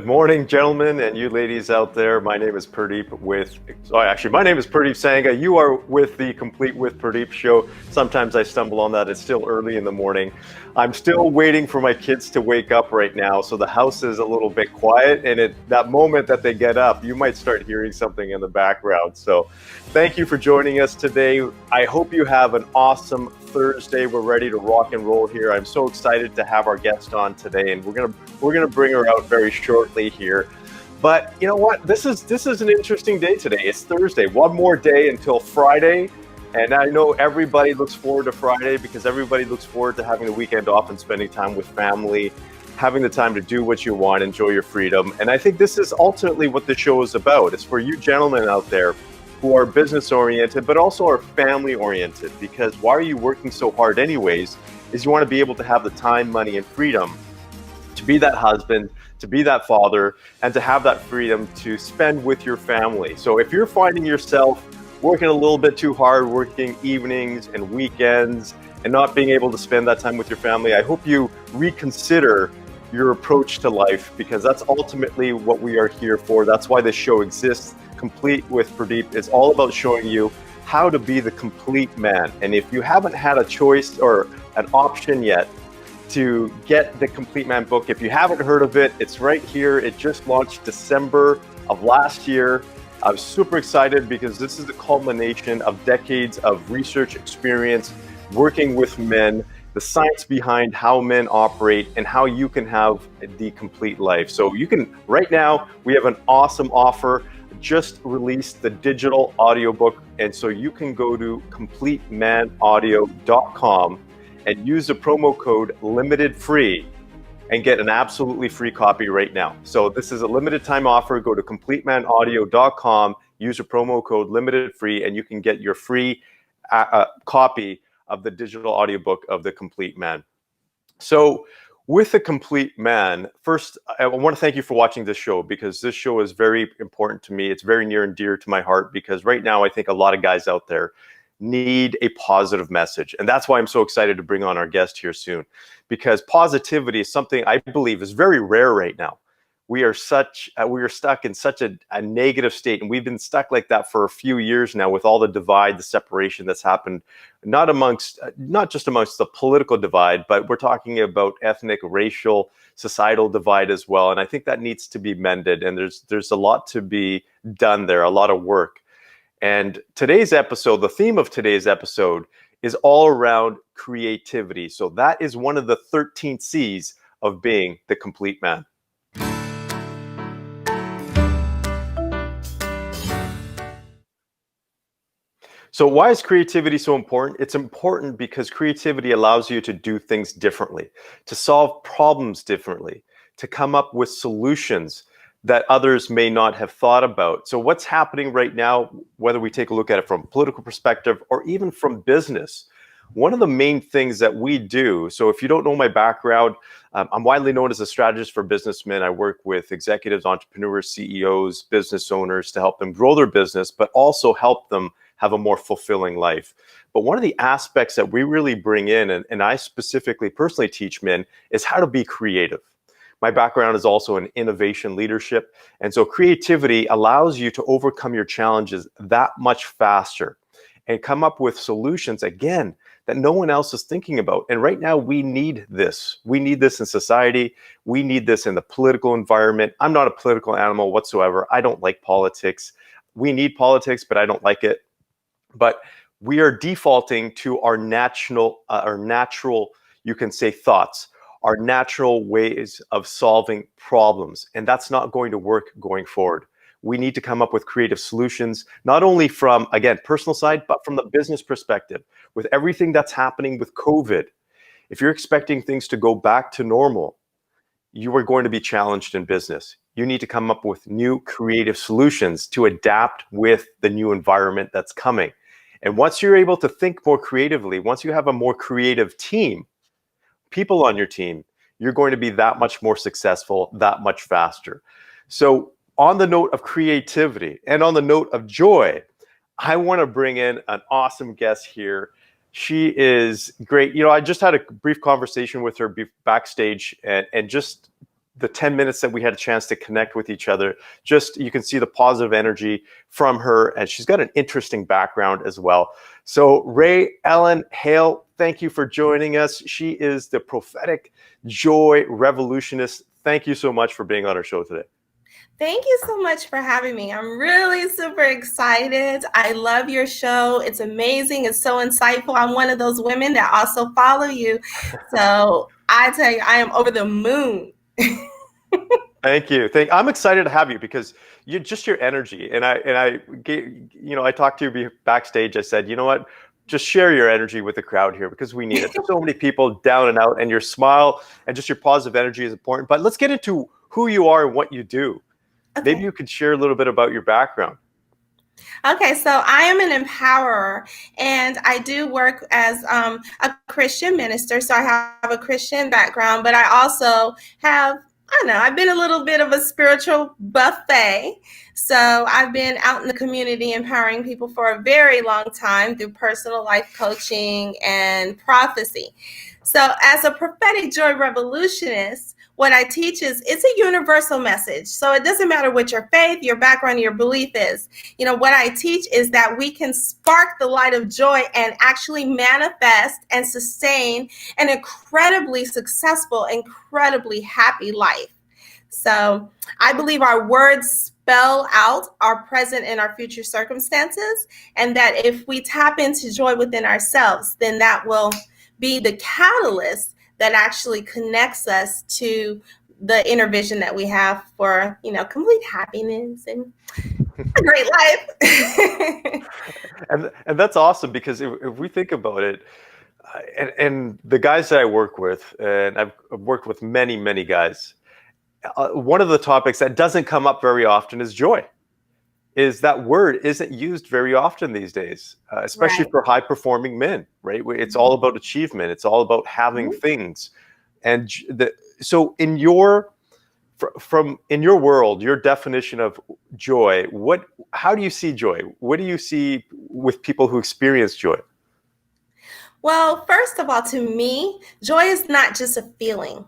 Good morning, gentlemen, and you ladies out there. My name is Purdeep my name is Purdeep Sangha. You are with the Complete with Purdeep Show. Sometimes I stumble on that. It's still early in the morning. I'm still waiting for my kids to wake up right now, so the house is a little bit quiet, and that moment that they get up, you might start hearing something in the background. So thank you for joining us today. I hope you have an awesome Thursday. We're ready to rock and roll here. I'm so excited to have our guest on today, and we're gonna bring her out very shortly here. But you know what? This is an interesting day today. It's Thursday. One more day until Friday. And I know everybody looks forward to Friday because everybody looks forward to having the weekend off and spending time with family, having the time to do what you want, enjoy your freedom. And I think this is ultimately what the show is about. It's for you gentlemen out there who are business oriented, but also are family oriented, because why are you working so hard anyways? Is you want to be able to have the time, money, and freedom to be that husband, to be that father, and to have that freedom to spend with your family. So if you're finding yourself working a little bit too hard, working evenings and weekends, and not being able to spend that time with your family, I hope you reconsider your approach to life, because that's ultimately what we are here for. That's why this show exists. Complete with Purdeep is all about showing you how to be the complete man. And if you haven't had a choice or an option yet to get the Complete Man book, if you haven't heard of it, it's right here. It just launched December of last year. I was super excited because this is the culmination of decades of research experience working with men, the science behind how men operate, and how you can have the complete life. So you can, right now, we have an awesome offer. Just released the digital audiobook, and so you can go to completemanaudio.com and use the promo code LIMITEDFREE and get an absolutely free copy right now. So this is a limited time offer. Go to completemanaudio.com, use the promo code LIMITEDFREE, and you can get your free copy of the digital audiobook of The Complete Man. So with The Complete Man, first, I want to thank you for watching this show, because this show is very important to me. It's very near and dear to my heart, because right now I think a lot of guys out there need a positive message. And that's why I'm so excited to bring on our guest here soon, because positivity is something I believe is very rare right now. We are stuck in such a negative state, and we've been stuck like that for a few years now with all the divide, the separation that's happened, not just amongst the political divide, but we're talking about ethnic, racial, societal divide as well. And I think that needs to be mended, and there's a lot to be done there, a lot of work. And today's episode, the theme of today's episode is all around creativity. So that is one of the 13 C's of being the complete man. So why is creativity so important? It's important because creativity allows you to do things differently, to solve problems differently, to come up with solutions that others may not have thought about. So what's happening right now, whether we take a look at it from a political perspective or even from business, one of the main things that we do, so if you don't know my background, I'm widely known as a strategist for businessmen. I work with executives, entrepreneurs, CEOs, business owners to help them grow their business, but also help them have a more fulfilling life. But one of the aspects that we really bring in, and I specifically personally teach men, is how to be creative. My background is also in innovation leadership. And so creativity allows you to overcome your challenges that much faster and come up with solutions, again, that no one else is thinking about. And right now we need this. We need this in society. We need this in the political environment. I'm not a political animal whatsoever. I don't like politics. We need politics, but I don't like it. But we are defaulting to our natural, you can say, thoughts, our natural ways of solving problems. And that's not going to work going forward. We need to come up with creative solutions, not only from, again, personal side, but from the business perspective. With everything that's happening with COVID, if you're expecting things to go back to normal, you are going to be challenged in business. You need to come up with new creative solutions to adapt with the new environment that's coming. And once you're able to think more creatively, once you have a more creative team, people on your team, you're going to be that much more successful, that much faster. So on the note of creativity and on the note of joy, I want to bring in an awesome guest here. She is great. You know, I just had a brief conversation with her backstage, and just the 10 minutes that we had a chance to connect with each other, just you can see the positive energy from her, and she's got an interesting background as well. So Raellen Hale, thank you for joining us. She is the prophetic joy revolutionist. Thank you so much for being on our show today. Thank you so much for having me. I'm really super excited. I love your show. It's amazing. It's so insightful. I'm one of those women that also follow you. So I tell you, I am over the moon. Thank you. I'm excited to have you because you just your energy. And I gave, I talked to you backstage. I said, you know what? Just share your energy with the crowd here because we need it. There's so many people down and out, and your smile and just your positive energy is important. But let's get into who you are and what you do. Okay. Maybe you could share a little bit about your background. Okay, so I am an empowerer, and I do work as a Christian minister. So I have a Christian background, but I also have, I don't know, I've been a little bit of a spiritual buffet. So I've been out in the community empowering people for a very long time through personal life coaching and prophecy. So as a prophetic joy revolutionist, what I teach is it's a universal message. So it doesn't matter what your faith, your background, your belief is. What I teach is that we can spark the light of joy and actually manifest and sustain an incredibly successful, incredibly happy life. So I believe our words spell out our present and our future circumstances, and that if we tap into joy within ourselves, then that will be the catalyst that actually connects us to the inner vision that we have for, complete happiness and a great life. And that's awesome because if we think about it, and the guys that I work with, and I've worked with many, many guys, one of the topics that doesn't come up very often is joy. Is that word isn't used very often these days, especially Right. for high-performing men, right? It's all about achievement. It's all about having things. And so in your world, your definition of joy, how do you see joy? What do you see with people who experience joy? Well, first of all, to me, joy is not just a feeling.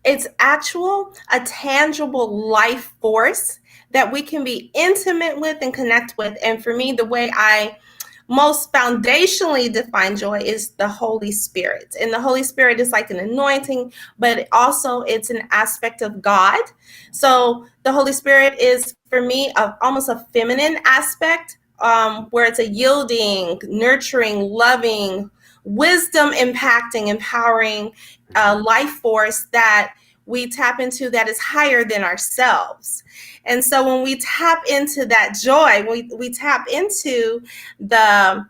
It's a tangible life force that we can be intimate with and connect with. And for me, the way I most foundationally define joy is the Holy Spirit. And the Holy Spirit is like an anointing, but also it's an aspect of God. So the Holy Spirit is, for me, almost a feminine aspect, where it's a yielding, nurturing, loving, wisdom impacting, empowering life force that we tap into that is higher than ourselves. And so when we tap into that joy, we tap into the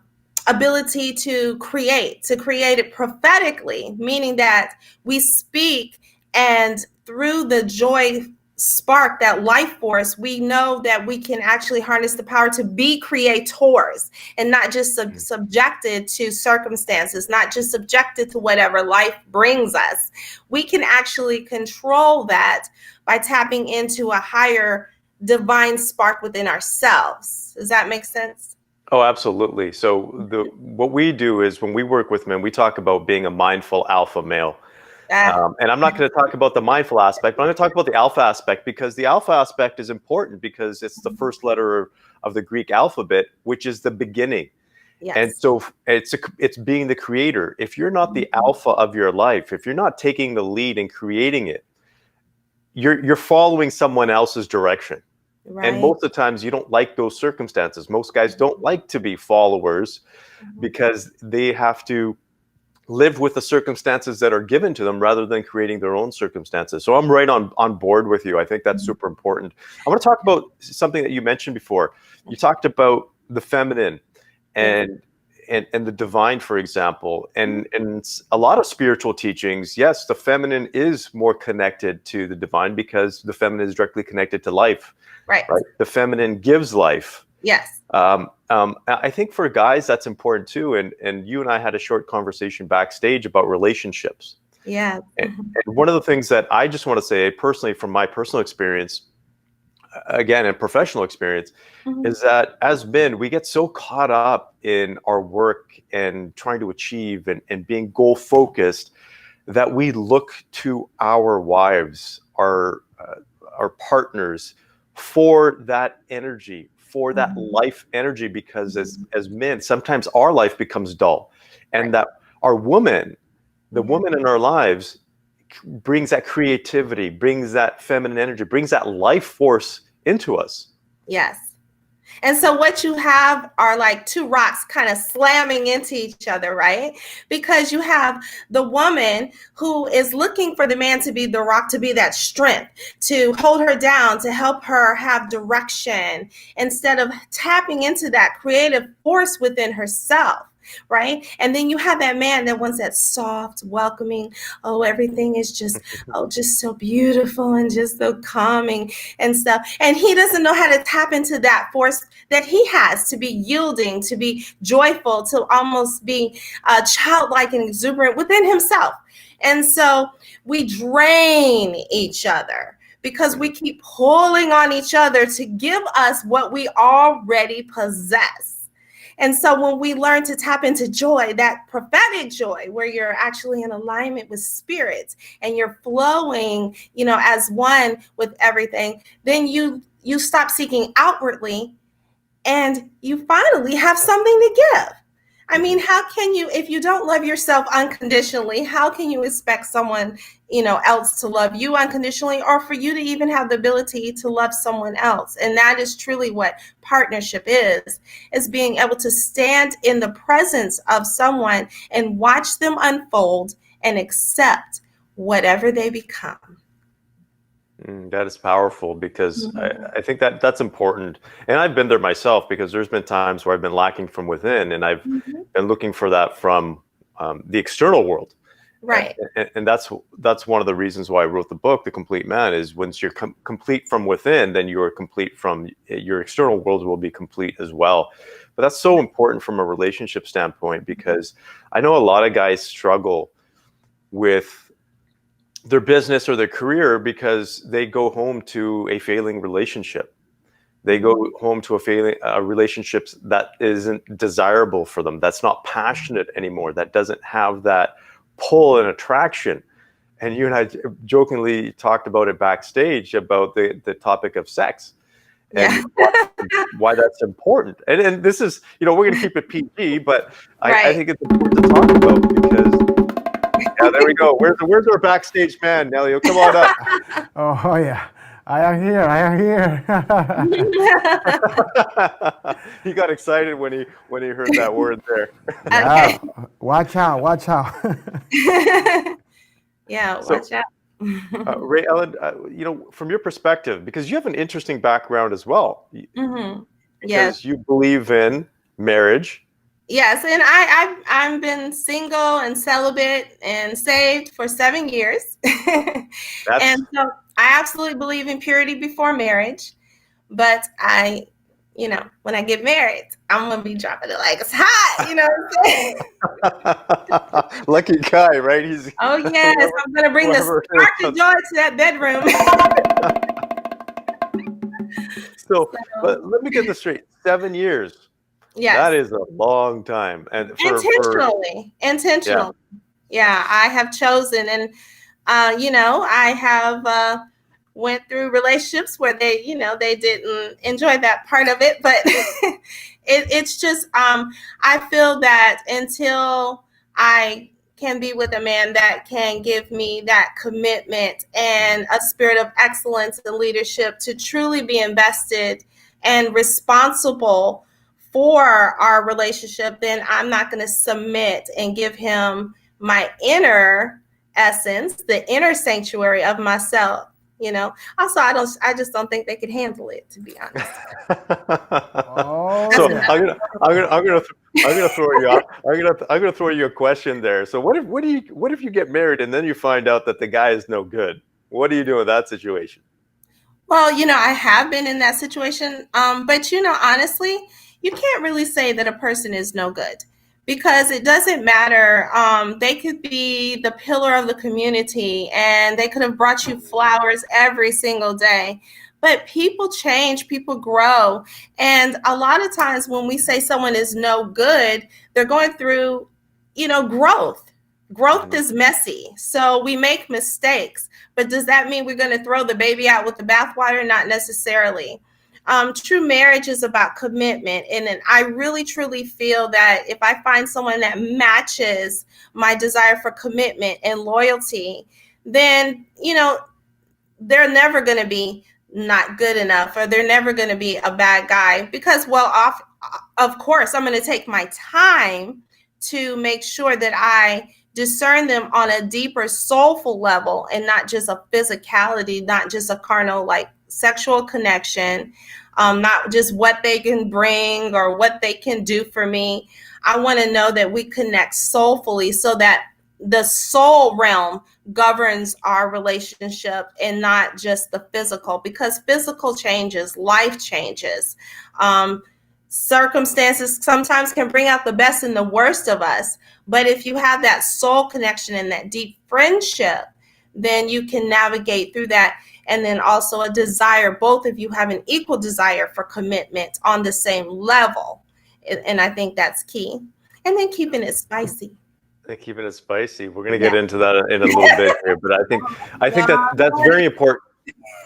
ability to create it prophetically, meaning that we speak, and through the joy spark, that life force, we know that we can actually harness the power to be creators and not just subjected to circumstances, not just subjected to whatever life brings us. We can actually control that by tapping into a higher divine spark within ourselves. Does that make sense? Oh, absolutely. So what we do is when we work with men, we talk about being a mindful alpha male. And I'm not going to talk about the mindful aspect, but I'm going to talk about the alpha aspect, because the alpha aspect is important because it's the first letter of the Greek alphabet, which is the beginning. Yes. And so it's being the creator. If you're not the alpha of your life, if you're not taking the lead and creating it, you're following someone else's direction. Right. And most of the times you don't like those circumstances. Most guys don't like to be followers because they have to live with the circumstances that are given to them rather than creating their own circumstances. So I'm right on board with you. I think that's super important. I want to talk about something that you mentioned before. You talked about the feminine and the divine, for example, and a lot of spiritual teachings. Yes, the feminine is more connected to the divine because the feminine is directly connected to life. Right. The feminine gives life. Yes. I think for guys that's important too. And you and I had a short conversation backstage about relationships. Yeah. And one of the things that I just want to say personally, from my personal experience, again, and professional experience, is that as men, we get so caught up in our work and trying to achieve and being goal focused that we look to our wives our partners for that energy, for that life energy, because as men, sometimes our life becomes dull, and that our woman, the woman in our lives, brings that creativity, brings that feminine energy, brings that life force into us. Yes. And so what you have are like two rocks kind of slamming into each other, right? Because you have the woman who is looking for the man to be the rock, to be that strength, to hold her down, to help her have direction, instead of tapping into that creative force within herself. Right. And then you have that man that wants that soft, welcoming, oh, everything is just so beautiful and just so calming and stuff. And he doesn't know how to tap into that force that he has, to be yielding, to be joyful, to almost be childlike and exuberant within himself. And so we drain each other because we keep pulling on each other to give us what we already possess. And so when we learn to tap into joy, that prophetic joy, where you're actually in alignment with spirits and you're flowing, as one with everything, then you stop seeking outwardly and you finally have something to give. I mean, how can you, if you don't love yourself unconditionally, how can you expect someone, else to love you unconditionally, or for you to even have the ability to love someone else? And that is truly what partnership is being able to stand in the presence of someone and watch them unfold and accept whatever they become. That is powerful, because I think that's important. And I've been there myself, because there's been times where I've been lacking from within, and I've been looking for that from the external world. Right. And that's one of the reasons why I wrote the book, The Complete Man, is once you're complete from within, then you are complete from your external world will be complete as well. But that's so important from a relationship standpoint, because I know a lot of guys struggle with their business or their career because they go home to a failing relationship. They go home to a relationship that isn't desirable for them, that's not passionate anymore, that doesn't have that pull and attraction. And you and I jokingly talked about it backstage, about the topic of sex and why that's important. And this is, we're going to keep it PG, but I think it's important to talk about, because there we go. Where's our backstage man, Nelly? Come on up. Oh yeah, I am here. He got excited when he heard that word there. Yeah, watch out. Yeah, watch out. Raellen, from your perspective, because you have an interesting background as well. Because you believe in marriage. Yes, and I've been single and celibate and saved for 7 years. And so I absolutely believe in purity before marriage. But when I get married, I'm going to be dropping it like it's hot. You know what I'm saying? Lucky guy, right? Oh, yes. I'm going to bring the spark of joy to that bedroom. So, but let me get this straight. 7 years. Yes. That is a long time. And intentionally. Yeah, I have chosen. And, I have went through relationships where they didn't enjoy that part of it. But it's just, I feel that until I can be with a man that can give me that commitment and a spirit of excellence and leadership to truly be invested and responsible for our relationship, then I'm not going to submit and give him my inner essence, the inner sanctuary of myself. Also, I just don't think they could handle it, to be honest. So I'm gonna throw you off. I'm gonna throw you a question there. So what if you get married and then you find out that the guy is no good? What do you do in that situation? Well, I have been in that situation. But honestly, you can't really say that a person is no good, because it doesn't matter. They could be the pillar of the community and they could have brought you flowers every single day. But people change, people grow. And a lot of times when we say someone is no good, they're going through, growth. Growth is messy, so we make mistakes. But does that mean we're going to throw the baby out with the bathwater? Not necessarily. True marriage is about commitment. And I really, truly feel that if I find someone that matches my desire for commitment and loyalty, then, they're never going to be not good enough, or they're never going to be a bad guy, because, of course, I'm going to take my time to make sure that I discern them on a deeper soulful level, and not just a physicality, not just a carnal, like sexual connection, not just what they can bring or what they can do for me. I want to know that we connect soulfully, so that the soul realm governs our relationship and not just the physical, because physical changes, life changes. Circumstances sometimes can bring out the best and the worst of us. But if you have that soul connection and that deep friendship, then you can navigate through that. And then also a desire, both of you have an equal desire for commitment on the same level. And I think that's key. And then keeping it spicy. Keeping it spicy. We're going to get into that in a little bit here, but I think that's very important.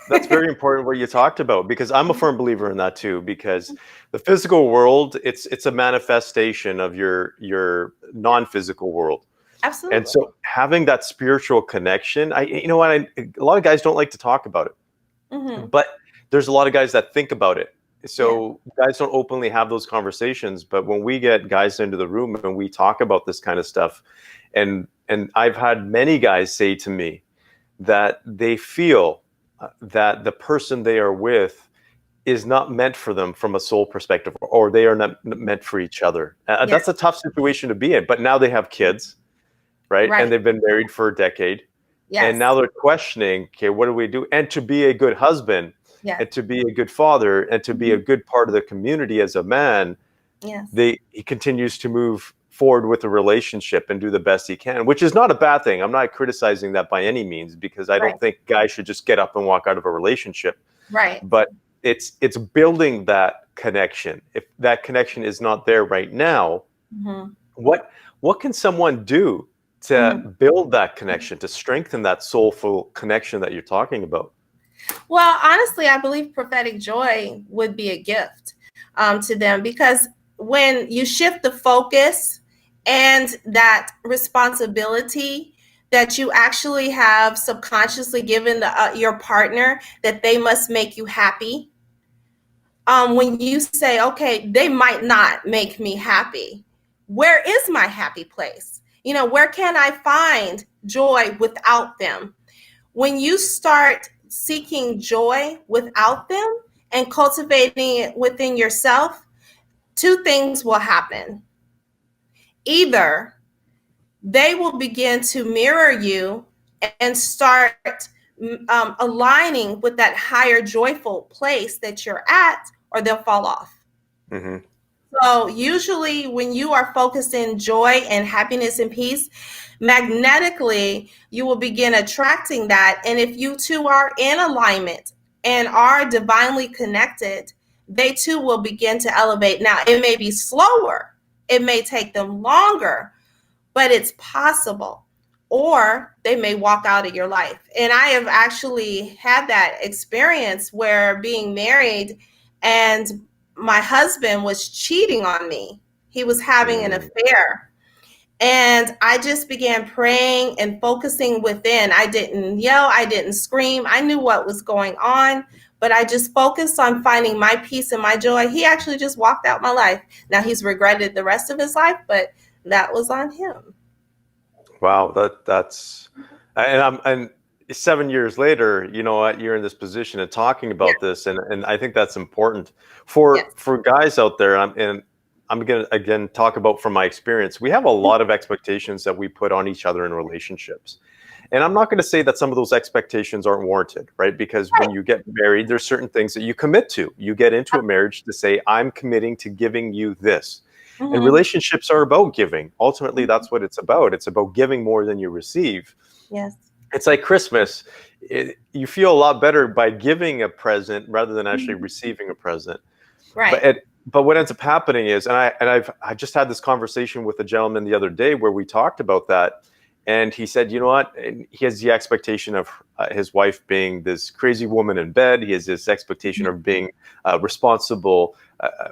That's very important what you talked about, because I'm a firm believer in that too, because the physical world, it's a manifestation of your non-physical world. Absolutely. And so having that spiritual connection, a lot of guys don't like to talk about it, but there's a lot of guys that think about it. So guys don't openly have those conversations, but when we get guys into the room and we talk about this kind of stuff, and I've had many guys say to me that they feel that the person they are with is not meant for them from a soul perspective, or they are not meant for each other. That's a tough situation to be in, but now they have kids, right? And they've been married for a decade. Yes. And now they're questioning, okay, what do we do? And to be a good husband, and to be a good father, and to be a good part of the community as a man, he continues to move forward with a relationship and do the best he can, which is not a bad thing. I'm not criticizing that by any means, because I don't think guys should just get up and walk out of a relationship. Right. But it's building that connection. If that connection is not there right now, what can someone do to build that connection, to strengthen that soulful connection that you're talking about? Well, honestly, I believe prophetic joy would be a gift to them, because when you shift the focus and that responsibility that you actually have subconsciously given your partner, that they must make you happy. When you say, okay, they might not make me happy, where is my happy place? Where can I find joy without them? When you start seeking joy without them and cultivating it within yourself, two things will happen. Either they will begin to mirror you and start aligning with that higher joyful place that you're at, or they'll fall off. So usually when you are focused in joy and happiness and peace, magnetically, you will begin attracting that. And if you two are in alignment and are divinely connected, they too will begin to elevate. Now, it may be slower, it may take them longer, but it's possible. Or they may walk out of your life. And I have actually had that experience where being married and my husband was cheating on me. He was having an affair. And I just began praying and focusing within. I didn't yell, I didn't scream. I knew what was going on, but I just focused on finding my peace and my joy. He actually just walked out my life. Now he's regretted the rest of his life, but that was on him. Wow, that's and 7 years later, you know what, you're in this position and talking about this, and I think that's important for guys out there. And I'm gonna again talk about from my experience. We have a lot of expectations that we put on each other in relationships, and I'm not going to say that some of those expectations aren't warranted, right? Because when you get married, there's certain things that you commit to. You get into a marriage to say, I'm committing to giving you this. And relationships are about giving. Ultimately, that's what it's about. It's about giving more than you receive. Yes. It's like Christmas. You feel a lot better by giving a present rather than actually receiving a present. Right. But what ends up happening is, I just had this conversation with a gentleman the other day where we talked about that, And he said, you know what? And he has the expectation of his wife being this crazy woman in bed. He has this expectation of being responsible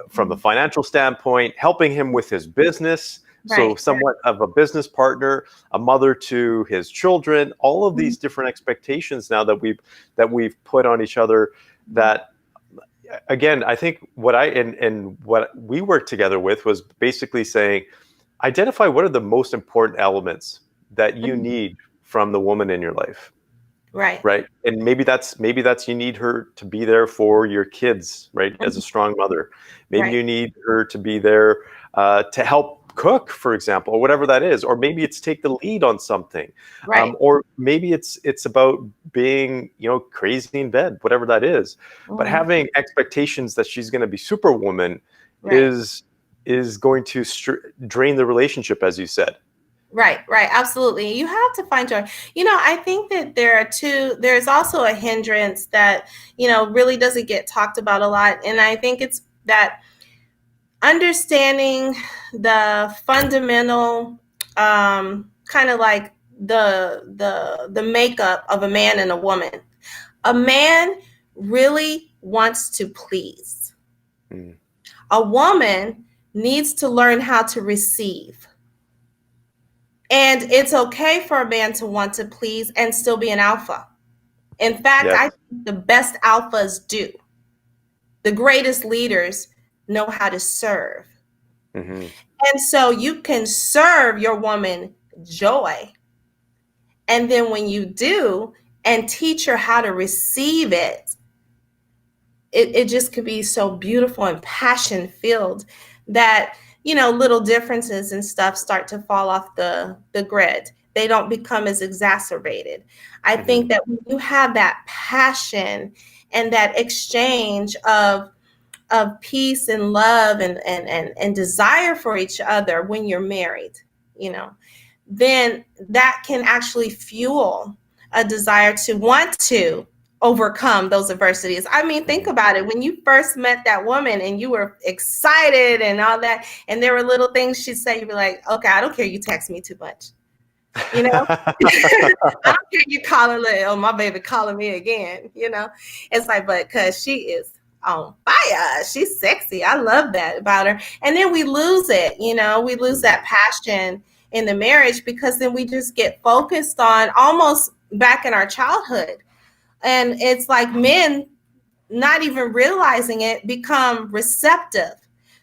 from the financial standpoint, helping him with his business. So Right. somewhat of a business partner, a mother to his children, all of these different expectations now that we've put on each other. That, again, I think what what we worked together with was basically saying, identify what are the most important elements that you need from the woman in your life. Right. Right. And maybe that's you need her to be there for your kids, right? As a strong mother. Maybe Right. you need her to be there to help cook, for example, or whatever that is. Or maybe it's take the lead on something. Right. Or maybe it's about being, crazy in bed, whatever that is. But Mhm. having expectations that she's going to be superwoman Right. is going to drain the relationship, as you said. Right, right, absolutely. You have to find joy. I think that there's also a hindrance that, really doesn't get talked about a lot. And I think it's that understanding the fundamental, kind of like the makeup of a man and a woman. A man really wants to please. Mm. A woman needs to learn how to receive. And it's okay for a man to want to please and still be an alpha. In fact, Yes. I think the best alphas do. The greatest leaders know how to serve. Mm-hmm. And so you can serve your woman joy. And then when you do and teach her how to receive it, it just could be so beautiful and passion filled that, little differences and stuff start to fall off the grid. They don't become as exacerbated. I Mm-hmm. think that when you have that passion and that exchange of peace and love and desire for each other when you're married, then that can actually fuel a desire to want to overcome those adversities. I mean, think about it. When you first met that woman and you were excited and all that, and there were little things she'd say, you'd be like, okay, I don't care you text me too much. I don't care you calling, like, oh, my baby calling me again. It's like, but because she is on fire, she's sexy. I love that about her. And then we lose it. We lose that passion in the marriage because then we just get focused on almost back in our childhood. And it's like men, not even realizing it, become receptive.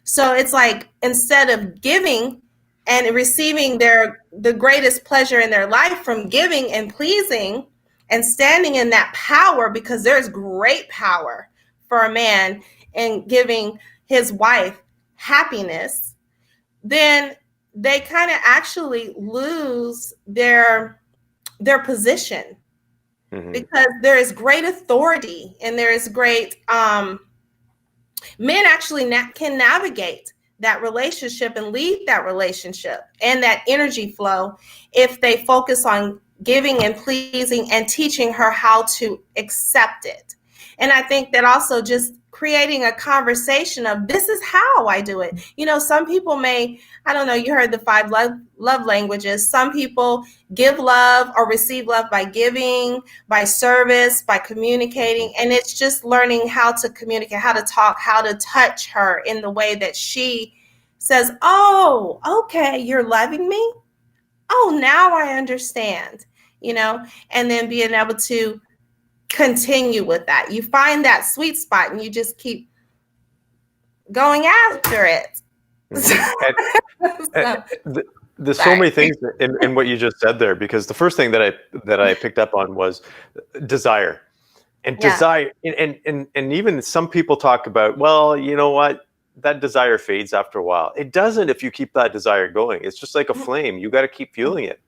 So it's like instead of giving and receiving the greatest pleasure in their life from giving and pleasing and standing in that power, because there's great power for a man in giving his wife happiness, then they kind of actually lose their position. Mm-hmm. Because there is great authority and there is great men actually can navigate that relationship and lead that relationship and that energy flow if they focus on giving and pleasing and teaching her how to accept it. And I think that also just creating a conversation of this is how I do it. Some people may, I don't know, you heard the 5 love languages. Some people give love or receive love by giving, by service, by communicating. And it's just learning how to communicate, how to talk, how to touch her in the way that she says, oh, okay, you're loving me. Oh, now I understand, and then being able to continue with that. You find that sweet spot and you just keep going after it. Mm-hmm. There's so many things in what you just said there, because the first thing that I picked up on was desire. And desire, and even some people talk about, well, you know what, that desire fades after a while. It doesn't if you keep that desire going. It's just like a flame. You got to keep fueling it.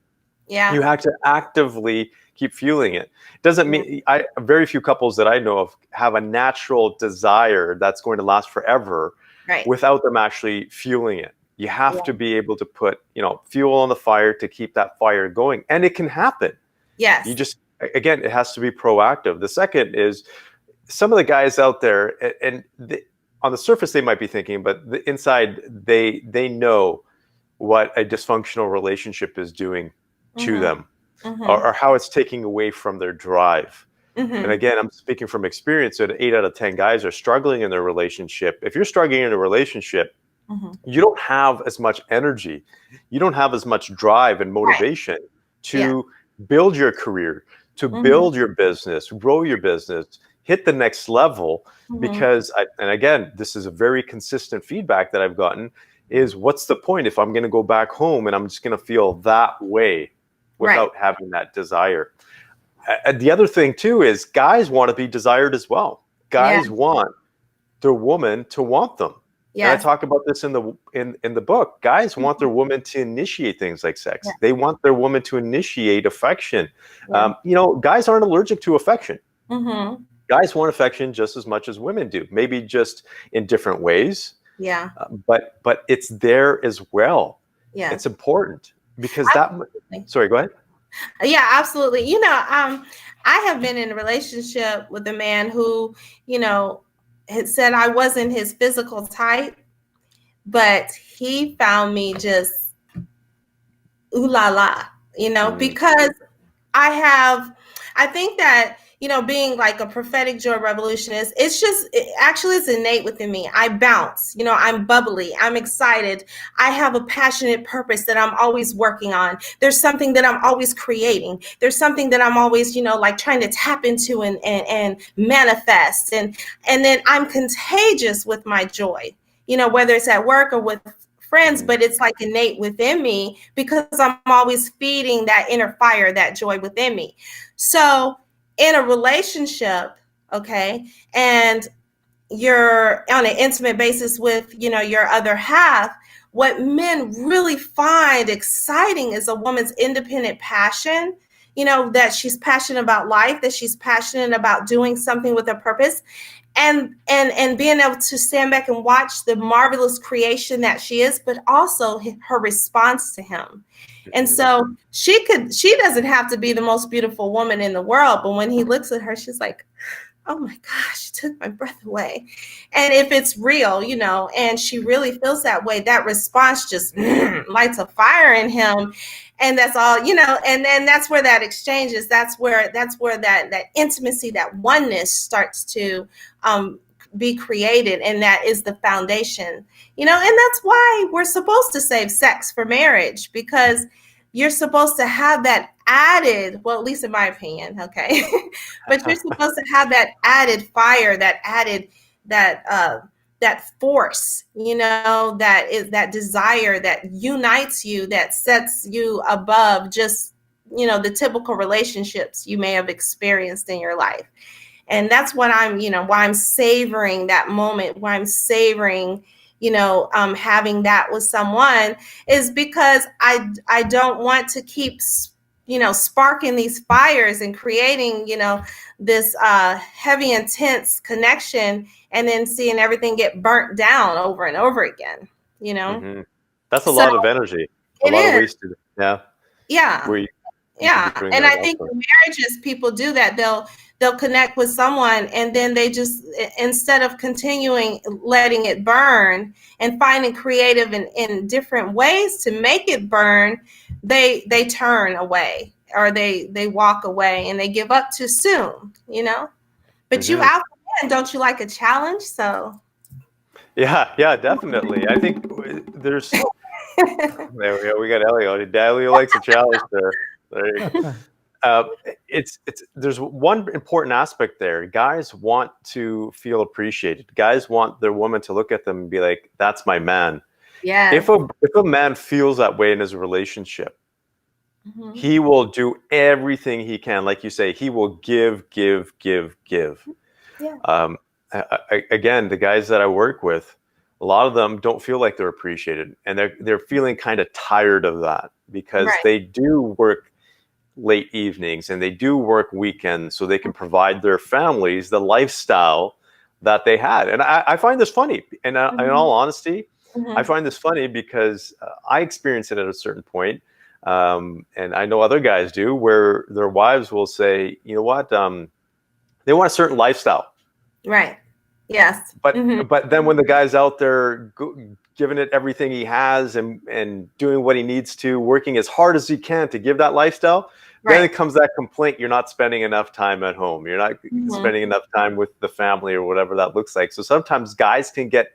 Yeah. You have to actively keep fueling it. Doesn't mean very few couples that I know of have a natural desire that's going to last forever, right, without them actually fueling it. You have to be able to put, fuel on the fire to keep that fire going. And it can happen. Yes. You just, again, it has to be proactive. The second is some of the guys out there, and on the surface they might be thinking, but the inside they know what a dysfunctional relationship is doing to Mm-hmm. them, Mm-hmm. or how it's taking away from their drive. And Mm-hmm. again, I'm speaking from experience that 8 out of 10 guys are struggling in their relationship. If you're struggling in a relationship, Mm-hmm. you don't have as much energy. You don't have as much drive and Right. motivation Yeah. to build your career, to Mm-hmm. build your business, grow your business, hit the next level. Mm-hmm. Because, and again, this is a very consistent feedback that I've gotten, is what's the point if I'm going to go back home and I'm just going to feel that way Right. without having that desire? The other thing too is guys want to be desired as well. Yeah. Guys want their woman to want them. And I Yes. talk about this in the book. Guys want their woman to initiate things like sex. Yeah. They want their woman to initiate affection. Yeah. Guys aren't allergic to affection. Mm-hmm. Guys want affection just as much as women do, maybe just in different ways. Yeah. But it's there as well. Yeah. It's important because that. Absolutely. Sorry, go ahead. Yeah, absolutely. I have been in a relationship with a man who, had said I wasn't his physical type, but he found me just ooh la la, because I think that, being like a prophetic joy revolutionist, it's innate within me. I bounce, I'm bubbly, I'm excited. I have a passionate purpose that I'm always working on. There's something that I'm always creating. There's something that I'm always, like trying to tap into and manifest. And then I'm contagious with my joy, whether it's at work or with friends, but it's like innate within me because I'm always feeding that inner fire, that joy within me. So in a relationship, okay, and you're on an intimate basis with, your other half, what men really find exciting is a woman's independent passion, that she's passionate about life, that she's passionate about doing something with a purpose, and being able to stand back and watch the marvelous creation that she is, but also her response to him. And so she doesn't have to be the most beautiful woman in the world, but when he looks at her, she's like, oh my gosh, you took my breath away. And if it's real, and she really feels that way, that response just lights a fire in him. And that's all, and then that's where that exchange is. That's where that intimacy, that oneness starts to be created. And that is the foundation, and that's why we're supposed to save sex for marriage, because you're supposed to have that added, well, at least in my opinion, okay, but you're supposed to have that added fire, that added, that force, that is that desire that unites you, that sets you above just, the typical relationships you may have experienced in your life. And that's what why I'm savoring that moment, why I'm savoring, having that with someone, is because I don't want to keep, sparking these fires and creating, this heavy, intense connection, and then seeing everything get burnt down over and over again, Mm-hmm. That's a So lot of energy, a it lot of is. wasted. Yeah. Yeah. Where you could be Yeah. doing And that I think also. in marriages, people do that. They'll connect with someone, and then they just, instead of continuing letting it burn and finding creative in different ways to make it burn, they turn away, or they walk away, and they give up too soon, But you Mm-hmm. alpha men, don't you like a challenge? So Yeah, definitely. I think there's there we go. We got Elio. Elio likes a challenge there. There you go. It's there's one important aspect there. Guys want to feel appreciated. Guys want their woman to look at them and be like, "That's my man." yes. If a man feels that way in his relationship, Mhm. he will do everything he can. Like you say, he will give. Yeah. Again, the guys that I work with, a lot of them don't feel like they're appreciated, and they're feeling kind of tired of that because Right. they do work late evenings and they do work weekends so they can provide their families the lifestyle that they had. And I find this funny. And in all honesty, I Mhm. find this funny because I experienced it at a certain point. And I know other guys do, where their wives will say, you know what, they want a certain lifestyle. Right. Yes. But Hmm. but then when the guy's out there giving it everything he has and doing what he needs to, working as hard as he can to give that lifestyle, then Right. it comes that complaint, you're not spending enough time at home. You're not Hmm. spending enough time with the family or whatever that looks like. So sometimes guys can get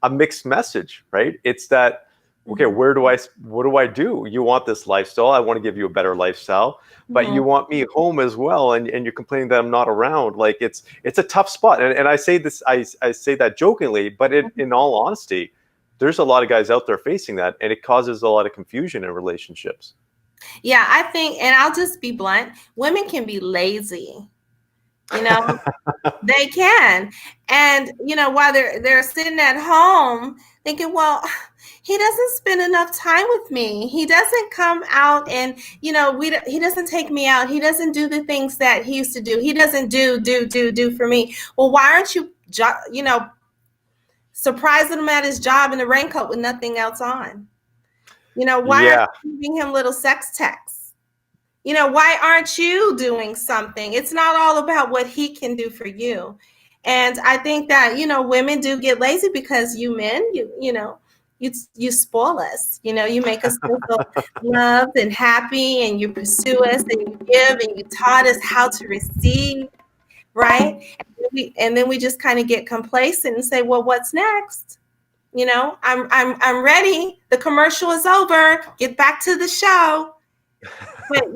a mixed message, right? It's that, okay, Hmm. what do I do? You want this lifestyle. I want to give you a better lifestyle, but Hmm. you want me home as well. And you're complaining that I'm not around. Like it's a tough spot. And I say this, I say that jokingly, but in all honesty, there's a lot of guys out there facing that, and it causes a lot of confusion in relationships. Yeah, I think, and I'll just be blunt, women can be lazy. You know, they can. And, while they're sitting at home thinking, well, he doesn't spend enough time with me. He doesn't come out and, he doesn't take me out. He doesn't do the things that he used to do. He doesn't do for me. Well, why aren't you, surprising him at his job in a raincoat with nothing else on? Why aren't Yeah. you giving him little sex texts? Why aren't you doing something? It's not all about what he can do for you. And I think that, women do get lazy because you men, you spoil us. You make us feel so loved and happy, and you pursue us and you give and you taught us how to receive, right? And then we just kind of get complacent and say, well, what's next? I'm ready. The commercial is over. Get back to the show. But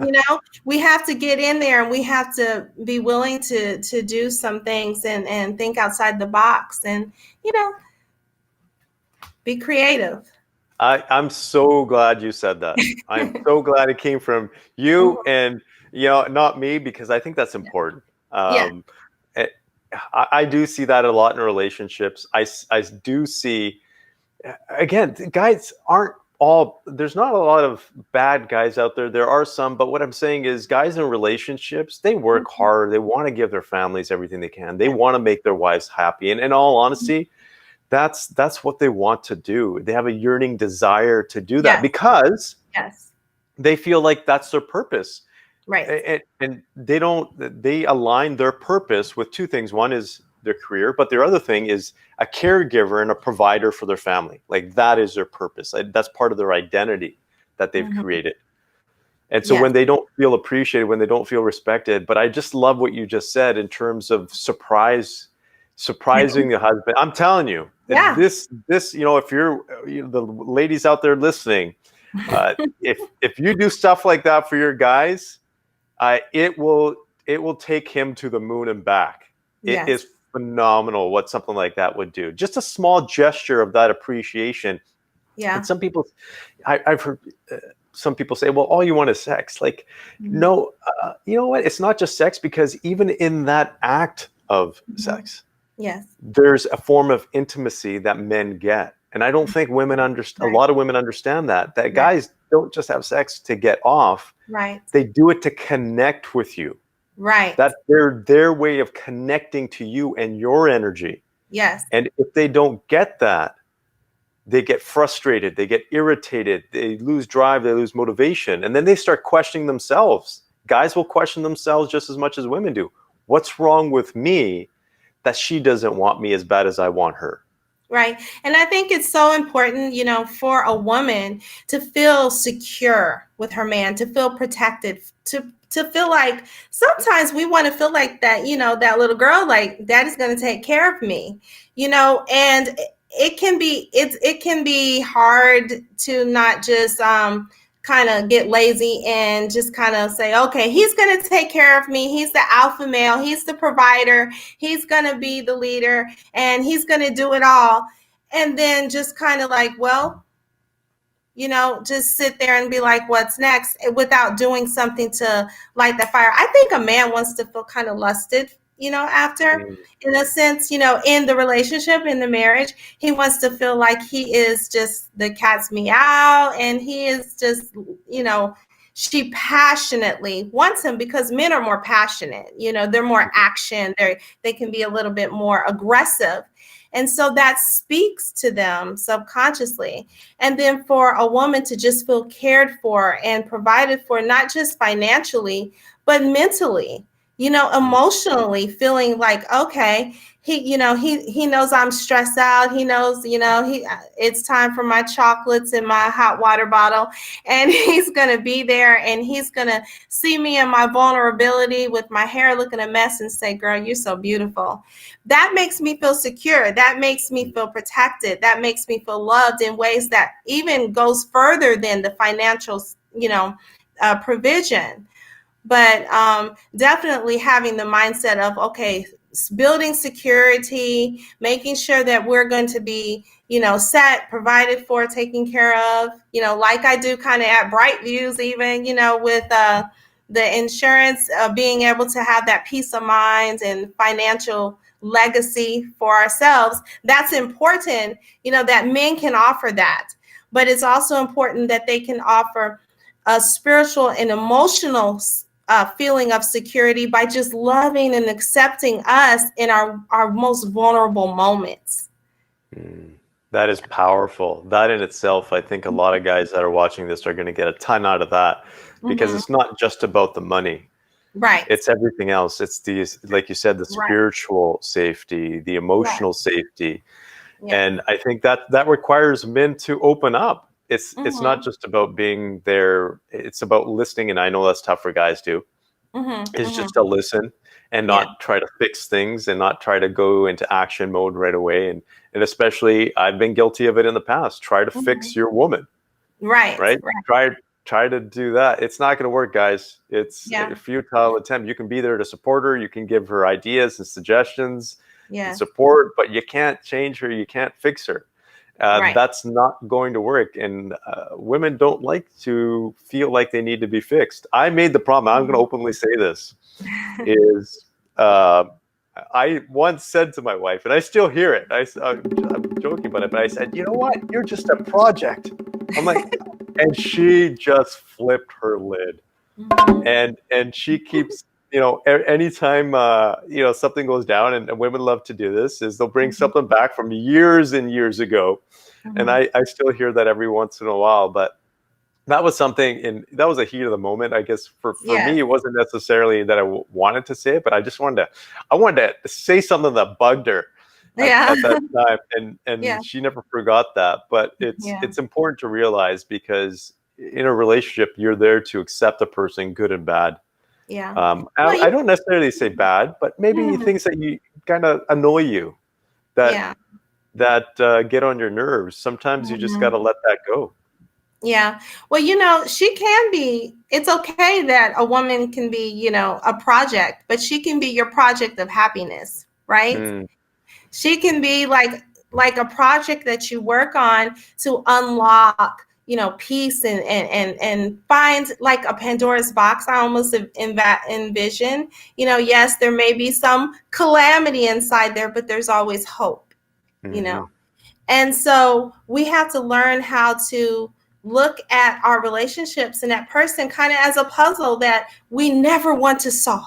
we have to get in there, and we have to be willing to do some things and think outside the box, and be creative. I'm so glad you said that. I'm so glad it came from you Mhm. and not me, because I think that's important. Yeah. Eh, I do see that a lot in relationships. I do see, again, guys aren't all, there's not a lot of bad guys out there. There are some, but what I'm saying is guys in relationships, they work Mhm. hard. They want to give their families everything they can. They Yeah. want to make their wives happy. And in all honesty, that's what they want to do. They have a yearning desire to do that Yes. because Yes. they feel like that's their purpose. Right. And they align their purpose with two things. One is their career, but their other thing is a caregiver and a provider for their family. Like that is their purpose. That's part of their identity that they've Mhm. created. And so Yes. when they don't feel appreciated, when they don't feel respected, but I just love what you just said in terms of surprising the husband. I'm telling you, Yeah. this, if you're the ladies out there listening, if you do stuff like that for your guys, it will take him to the moon and back. It Yes. is phenomenal what something like that would do. Just a small gesture of that appreciation. And Yeah. some people, I've heard some people say, well, all you want is sex. Like, Mhm. no, you know what? It's not just sex, because even in that act of Mhm. sex, Yes. there's a form of intimacy that men get. And I don't think women understand, a Right. lot of women understand that Right. guys don't just have sex to get off. Right. They do it to connect with you. Right. That's their way of connecting to you and your energy. Yes. And if they don't get that, they get frustrated, they get irritated, they lose drive, they lose motivation, and then they start questioning themselves. Guys will question themselves just as much as women do. What's wrong with me that she doesn't want me as bad as I want her? Right. And I think it's so important, for a woman to feel secure with her man, to feel protected, to feel like sometimes we want to feel like that, that little girl, like daddy's going to take care of me, and it can be hard to not just kind of get lazy and just kind of say, okay, he's going to take care of me. He's the alpha male. He's the provider. He's going to be the leader, and he's going to do it all. And then just kind of like, well, just sit there and be like, what's next, without doing something to light that fire. I think a man wants to feel kind of lusted, after, Mm. in a sense, in the relationship, in the marriage. He wants to feel like he is just the cat's meow, and he is just, she passionately wants him, because men are more passionate, they're more action, they can be a little bit more aggressive. And so that speaks to them subconsciously. And then for a woman to just feel cared for and provided for, not just financially, but mentally, emotionally feeling like, okay, he knows I'm stressed out. He knows, it's time for my chocolates and my hot water bottle, and he's going to be there, and he's going to see me in my vulnerability with my hair looking a mess and say, girl, you're so beautiful. That makes me feel secure. That makes me feel protected. That makes me feel loved in ways that even goes further than the financial, provision. But definitely having the mindset of, okay, building security, making sure that we're going to be, set, provided for, taken care of, like I do kind of at Bright Views, even, with the insurance, being able to have that peace of mind and financial legacy for ourselves. That's important, that men can offer that. But it's also important that they can offer a spiritual and emotional feeling of security by just loving and accepting us in our most vulnerable moments. That is powerful. That in itself, I think a lot of guys that are watching this are going to get a ton out of that, because it's not just about the money. Right. It's everything else. It's these, like you said, the spiritual safety, the emotional safety. Yeah. And I think that requires men to open up. It's not just about being there. It's about listening. And I know that's tough for guys too. It's just to listen and not try to fix things and not try to go into action mode right away. And especially, I've been guilty of it in the past. Try to fix your woman. Right. Try to do that. It's not going to work, guys. It's a futile attempt. You can be there to support her. You can give her ideas and suggestions and support, but you can't change her. You can't fix her. That's not going to work. And women don't like to feel like they need to be fixed. I made the problem. I'm going to openly say this is I once said to my wife, and I still hear it. I'm joking about it, but I said, you know what? You're just a project. I'm like, and she just flipped her lid. And she keeps, anytime, something goes down, and women love to do this, is they'll bring something back from years and years ago. And I still hear that every once in a while, but that was something, and that was a heat of the moment, I guess. For me, it wasn't necessarily that I wanted to say it, but I wanted to say something that bugged her at that time. And she never forgot that. But it's important to realize, because in a relationship, you're there to accept a person, good and bad. I don't necessarily say bad, but maybe things that you kind of annoy you, that get on your nerves. Sometimes you just got to let that go. Yeah. Well, it's okay that a woman can be, a project, but she can be your project of happiness, right? She can be like a project that you work on to unlock, peace and find like a Pandora's box. I almost envision, yes, there may be some calamity inside there, but there's always hope, And so we have to learn how to look at our relationships and that person kind of as a puzzle that we never want to solve.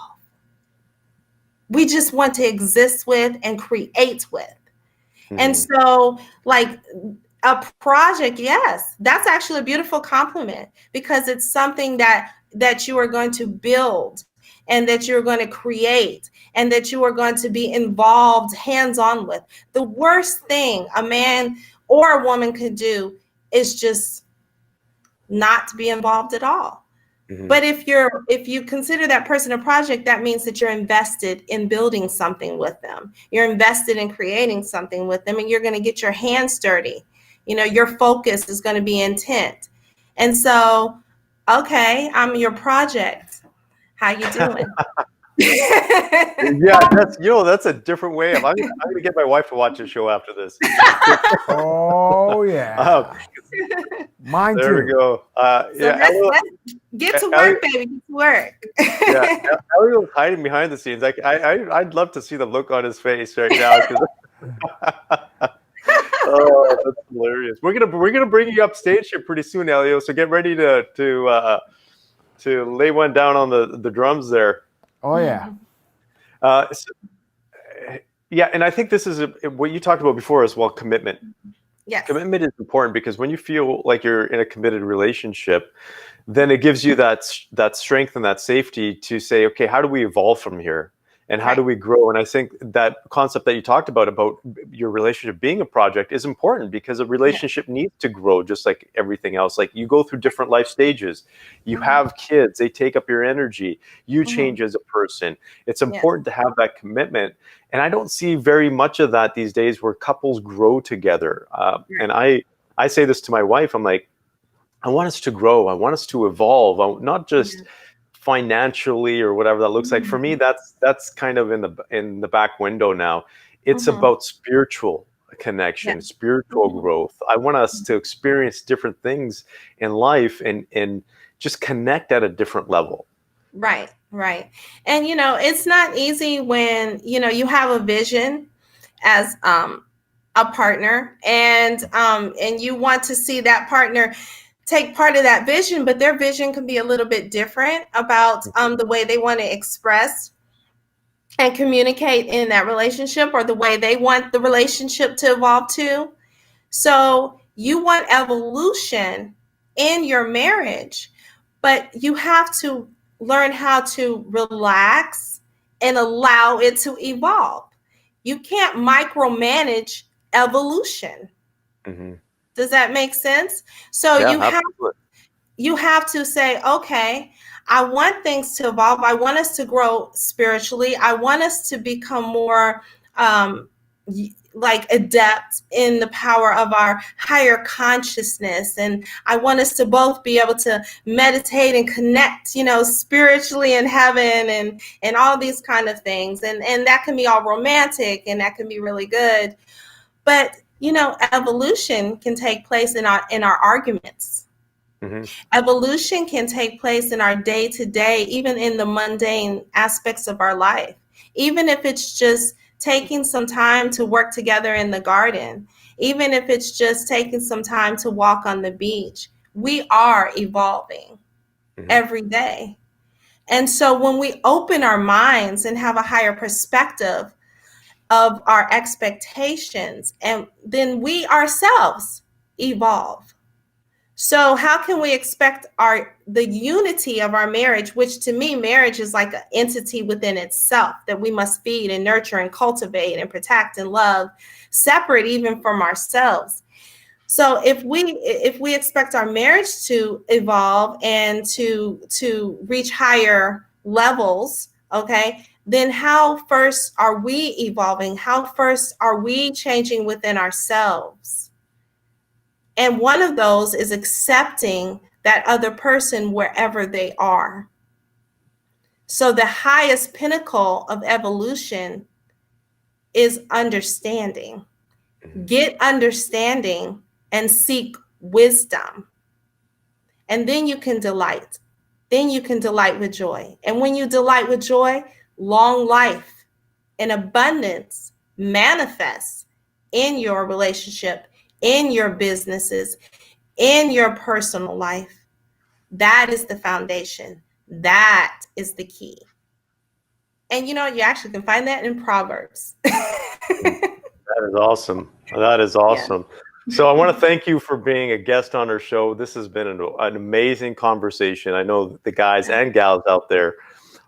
We just want to exist with and create with. And so, like, a project, yes, that's actually a beautiful compliment, because it's something that you are going to build, and that you're going to create, and that you are going to be involved hands-on with. The worst thing a man or a woman could do is just not to be involved at all. But if you consider that person a project, that means that you're invested in building something with them. You're invested in creating something with them, and you're going to get your hands dirty. Your focus is going to be intent. And so, okay, I'm your project. How you doing? That's a different way of. I'm gonna get my wife to watch this show after this. Oh yeah. Mine too. There we go. Let's get to work, baby. Get to work. Elio's hiding behind the scenes. I'd love to see the look on his face right now. Oh, that's hilarious. We're gonna bring you up stage here pretty soon, Elio. So get ready to lay one down on the drums there. Oh yeah. And I think this is what you talked about before as well, commitment. Yes. Commitment is important because when you feel like you're in a committed relationship, then it gives you that strength and that safety to say, okay, how do we evolve from here? And how do Right. we grow? And I think that concept that you talked about your relationship being a project is important because a Yeah. relationship needs to grow just like everything else. Like you go through different life stages. You Mm-hmm. have kids, they take up your energy. You Mm-hmm. change as a person. It's Yes. important to have that commitment. And I don't see very much of that these days where couples grow together. And Right. I say this to my wife. I'm like, I want us to grow. I want us to evolve, not just Yeah. financially or whatever that looks like. For me, Mm-hmm. that's kind of in the back window now. It's Mm-hmm. about spiritual Yeah. connection, spiritual Mm-hmm. growth. I want us to experience different things in life and just connect at a different level. Right. Right. And it's not easy when you have a vision as a partner, and you want to see that partner take part of that vision, but their vision can be a little bit different about the way they want to express and communicate in that relationship, or the way they want the relationship to evolve to. So you want evolution in your marriage, but you have to learn how to relax and allow it to evolve. You can't micromanage evolution. Mm-hmm. Does that make sense? So Yeah, you absolutely. have to say, okay, I want things to evolve. I want us to grow spiritually. I want us to become more um, like adept in the power of our higher consciousness. And I want us to both be able to meditate and connect, spiritually in heaven, and all these kind of things. And that can be all romantic, and that can be really good. But, evolution can take place in our arguments. Mm-hmm. Evolution can take place in our day to day, even in the mundane aspects of our life. Even if it's just taking some time to work together in the garden, even if it's just taking some time to walk on the beach, we are evolving Mm-hmm. every day. And so when we open our minds and have a higher perspective of our expectations, and then we ourselves evolve. So how can we expect the unity of our marriage, which to me, marriage is like an entity within itself that we must feed and nurture and cultivate and protect and love, separate even from ourselves. So if we expect our marriage to evolve and to reach higher levels, okay, then how first are we evolving? How first are we changing within ourselves? And one of those is accepting that other person wherever they are. So the highest pinnacle of evolution is understanding. Mm-hmm. Get understanding and seek wisdom. And then you can delight. Then you can delight with joy. And when you delight with joy, long life and abundance manifests in your relationship, in your businesses, in your personal life. That is the foundation. That is the key. And you actually can find that in Proverbs. That is awesome. That is Yeah. awesome. So I want to thank you for being a guest on our show. This has been an amazing conversation. I know the guys and gals out there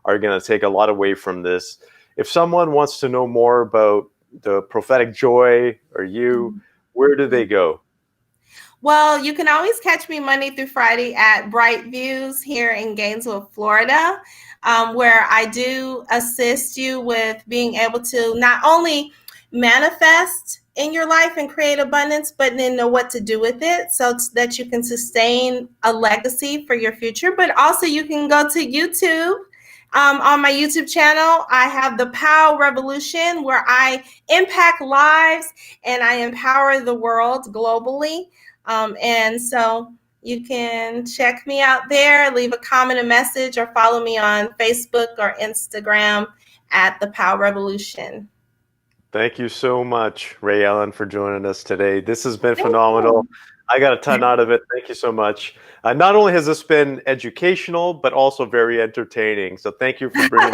are going to take a lot away from this. If someone wants to know more about the prophetic joy or you, where do they go? Well, you can always catch me Monday through Friday at Bright Views here in Gainesville, Florida, where I do assist you with being able to not only manifest in your life and create abundance, but then know what to do with it so that you can sustain a legacy for your future. But also you can go to YouTube. On my YouTube channel, I have the Pow Revolution, where I impact lives and I empower the world globally. And so you can check me out there, leave a comment, a message, or follow me on Facebook or Instagram at the Pow Revolution. Thank you so much, Raellen, for joining us today. This has been Thank phenomenal. you. I got a ton out of it. Thank you so much. Not only has this been educational, but also very entertaining. So thank you for bringing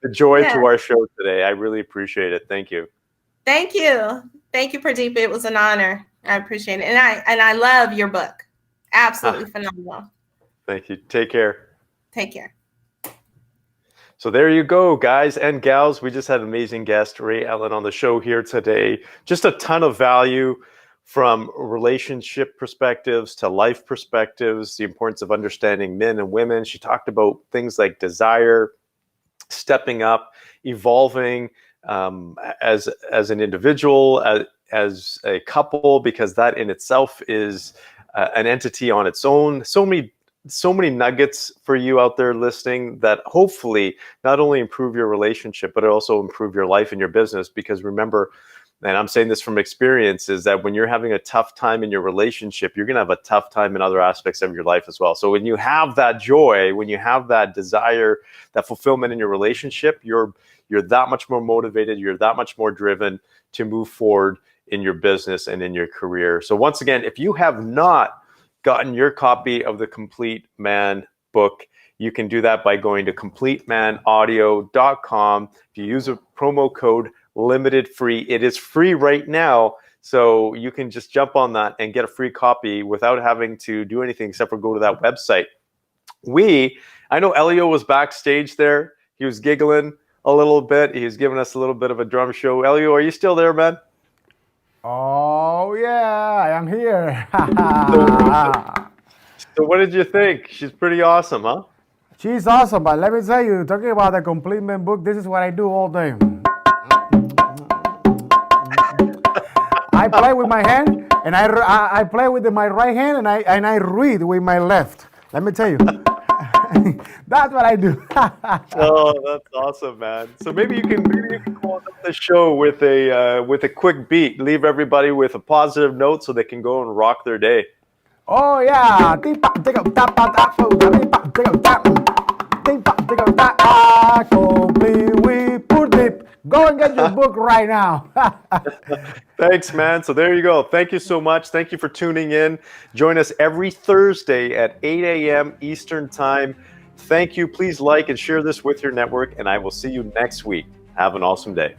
the joy Yeah. to our show today. I really appreciate it. Thank you. Thank you. Thank you, Purdeep. It was an honor. I appreciate it. And I love your book. Absolutely phenomenal. Thank you. Take care. Take care. So there you go, guys and gals. We just had an amazing guest, Raellen, on the show here today. Just a ton of value from relationship perspectives to life perspectives, the importance of understanding men and women. She talked about things like desire, stepping up, evolving as an individual, as a couple, because that in itself is an entity on its own. So many nuggets for you out there listening that hopefully not only improve your relationship, but also improve your life and your business. Because remember, and I'm saying this from experience, is that when you're having a tough time in your relationship, you're going to have a tough time in other aspects of your life as well. So when you have that joy, when you have that desire, that fulfillment in your relationship, you're that much more motivated, you're that much more driven to move forward in your business and in your career. So once again, if you have not gotten your copy of the Complete Man book, you can do that by going to CompleteManAudio.com. If you use a promo code limited free, it is free right now. So you can just jump on that and get a free copy without having to do anything except for go to that website. I know Elio was backstage there. He was giggling a little bit. He was giving us a little bit of a drum show. Elio, are you still there, man? Oh, yeah, I am here. So what did you think? She's pretty awesome, huh? She's awesome, but let me tell you, talking about the Complete Man book, this is what I do all day. I play with my hand, and I play with my right hand, and I read with my left. Let me tell you. That's what I do. Oh, that's awesome, man. So maybe you can close up the show with a quick beat. Leave everybody with a positive note so they can go and rock their day. Oh yeah. Complete with Purdeep. Go and get your book right now. Thanks, man. So there you go. Thank you so much. Thank you for tuning in. Join us every Thursday at 8 a.m. Eastern Time. Thank you. Please like and share this with your network, and I will see you next week. Have an awesome day.